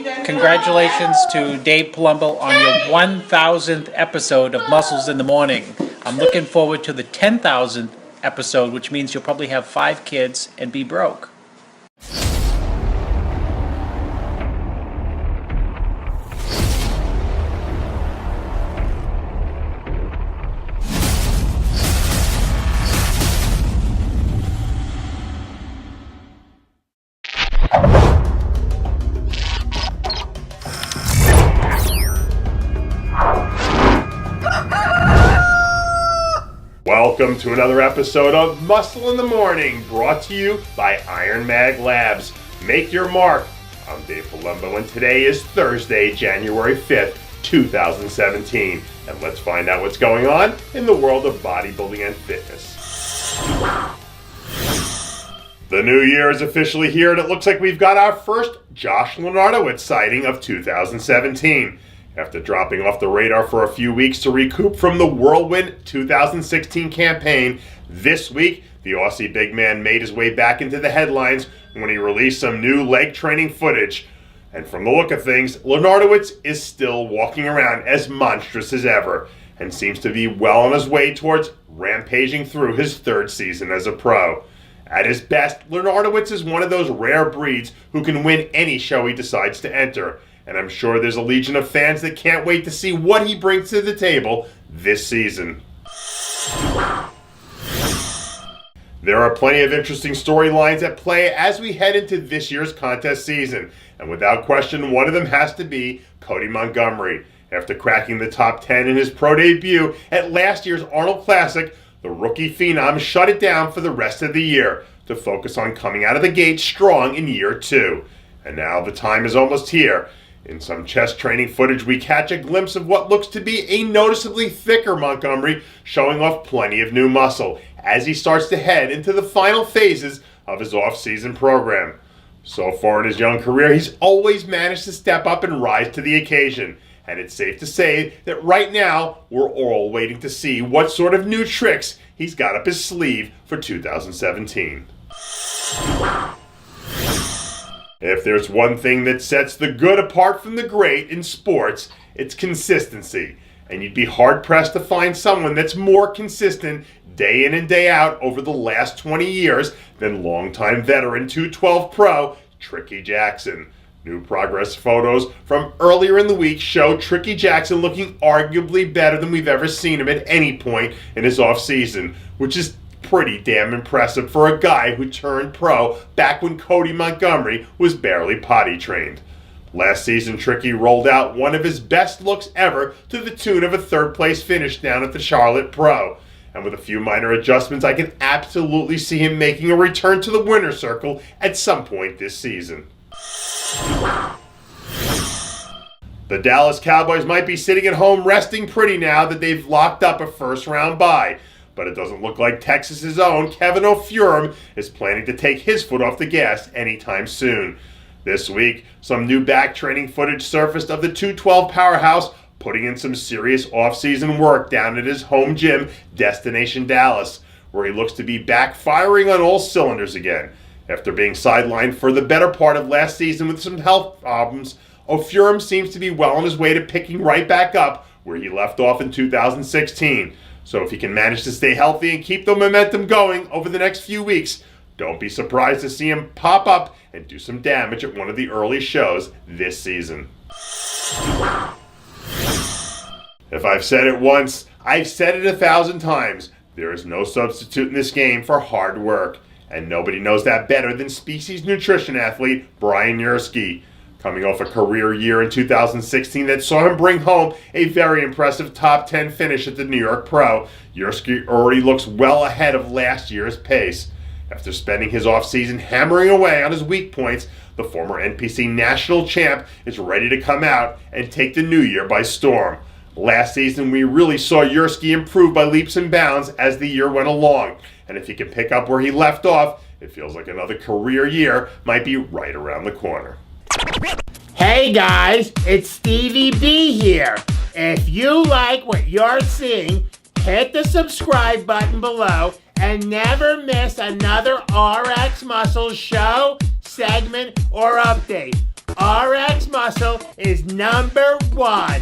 Congratulations to Dave Palumbo on your 1,000th episode of Muscles in the Morning. I'm looking forward to the 10,000th episode, which means you'll probably have 5 kids and be broke. Welcome to another episode of Muscle in the Morning, brought to you by IronMag Labs. Make your mark. I'm Dave Palumbo, and today is Thursday, January 5th, 2017. And let's find out what's going on in the world of bodybuilding and fitness. The new year is officially here, and it looks like we've got our first Josh Lenartowicz sighting of 2017. After dropping off the radar for a few weeks to recoup from the whirlwind 2016 campaign, this week, the Aussie big man made his way back into the headlines when he released some new leg training footage. And from the look of things, Lenartowicz is still walking around as monstrous as ever, and seems to be well on his way towards rampaging through his third season as a pro. At his best, Lenartowicz is one of those rare breeds who can win any show he decides to enter. And I'm sure there's a legion of fans that can't wait to see what he brings to the table this season. There are plenty of interesting storylines at play as we head into this year's contest season. And without question, one of them has to be Cody Montgomery. After cracking the top 10 in his pro debut at last year's Arnold Classic, the rookie phenom shut it down for the rest of the year to focus on coming out of the gate strong in year 2. And now the time is almost here. In some chest training footage, we catch a glimpse of what looks to be a noticeably thicker Montgomery, showing off plenty of new muscle as he starts to head into the final phases of his off-season program. So far in his young career, he's always managed to step up and rise to the occasion. And it's safe to say that right now, we're all waiting to see what sort of new tricks he's got up his sleeve for 2017. If there's one thing that sets the good apart from the great in sports, it's consistency. And you'd be hard-pressed to find someone that's more consistent day in and day out over the last 20 years than longtime veteran 212 pro Tricky Jackson. New progress photos from earlier in the week show Tricky Jackson looking arguably better than we've ever seen him at any point in his off-season, which is pretty damn impressive for a guy who turned pro back when Cody Montgomery was barely potty trained. Last season, Tricky rolled out one of his best looks ever to the tune of a third-place finish down at the Charlotte Pro. And with a few minor adjustments, I can absolutely see him making a return to the winner's circle at some point this season. The Dallas Cowboys might be sitting at home resting pretty now that they've locked up a first-round bye. But it doesn't look like Texas's own Kevin Ofurum is planning to take his foot off the gas anytime soon. This week, some new back training footage surfaced of the 212 powerhouse putting in some serious off-season work down at his home gym, Destination Dallas, where he looks to be back firing on all cylinders again. After being sidelined for the better part of last season with some health problems, Ofurum seems to be well on his way to picking right back up where he left off in 2016. So if he can manage to stay healthy and keep the momentum going over the next few weeks, don't be surprised to see him pop up and do some damage at one of the early shows this season. If I've said it once, I've said it 1,000 times. There is no substitute in this game for hard work. And nobody knows that better than species nutrition athlete Brian Yersky. Coming off a career year in 2016 that saw him bring home a very impressive top 10 finish at the New York Pro, Yersky already looks well ahead of last year's pace. After spending his offseason hammering away on his weak points, the former NPC national champ is ready to come out and take the new year by storm. Last season, we really saw Yersky improve by leaps and bounds as the year went along. And if he can pick up where he left off, it feels like another career year might be right around the corner. Hey guys, it's Stevie B here. If you like what you're seeing, hit the subscribe button below and never miss another RX Muscles show, segment, or update. RX Muscle is number one.